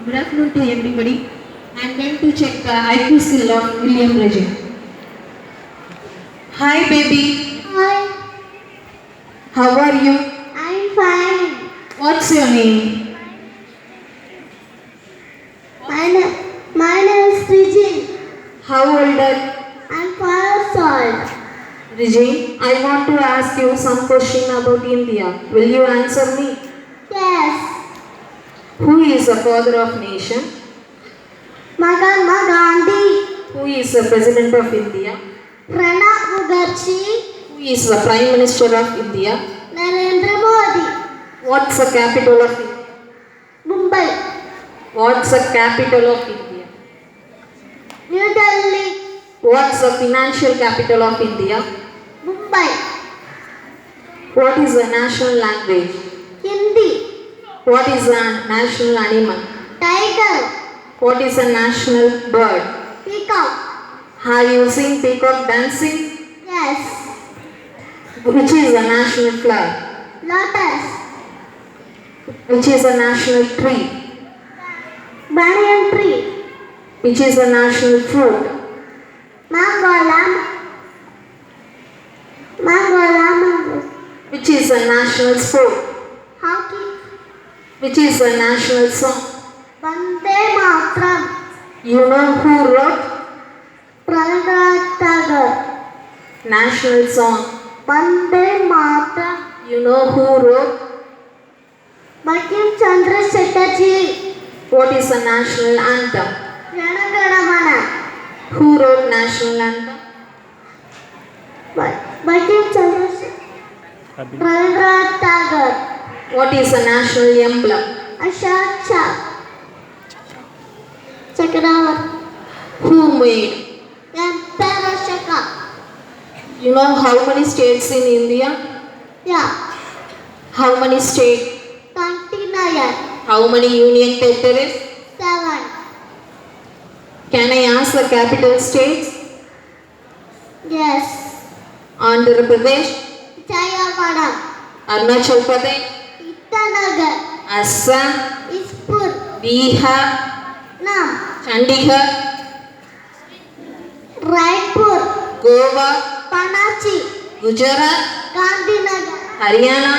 Good afternoon to everybody. I am going to check the IQ skill of William Reggie. Hi baby, Hi, how are you? I'm fine. What's your name? My name is Regine. How old are you? I'm 4 years old. Regine, I want to ask you some question about India. Will you answer me? Yes. Who is the father of nation? Mahatma Gandhi. Who is the president of India? Pranab Mukherjee. Who is the prime minister of India? Narendra Modi. What's the capital of India? Mumbai. What's the capital of India? New Delhi. What's the financial capital of India? Mumbai. What is the national language? Hindi. What is the national animal? Tiger. What is the national bird? Peacock. Have you seen peacock dancing? Yes. Which is the national flag? Lotus. Which is the national tree? Banyan tree. Which is the national fruit? Mango. Mango. Which is the national sport? Hockey. Which is the national song? Vande Mataram. You know who wrote Rabindranath Tagore. national song? Vande Mataram. You know who wrote? Bankim Chandra Chatterjee. What is the national anthem? Jana Gana Mana. Who wrote national anthem? Bankim Chandra Rabindranath Tagore. What is the national emblem? Ashok Chakravarti. Who made? Emperor Shaka. You know how many states in India? Yeah. How many states? 29. How many union territories? 7. Can I ask the capital states? Yes. Andhra Pradesh, Jayawadam. Arunachal Pradesh, Itanagar. Assam, Ispur. Bihar, Nam. Chandigarh, Raipur. Goa, Panachi. Gujarat, Gandhinagar. Haryana,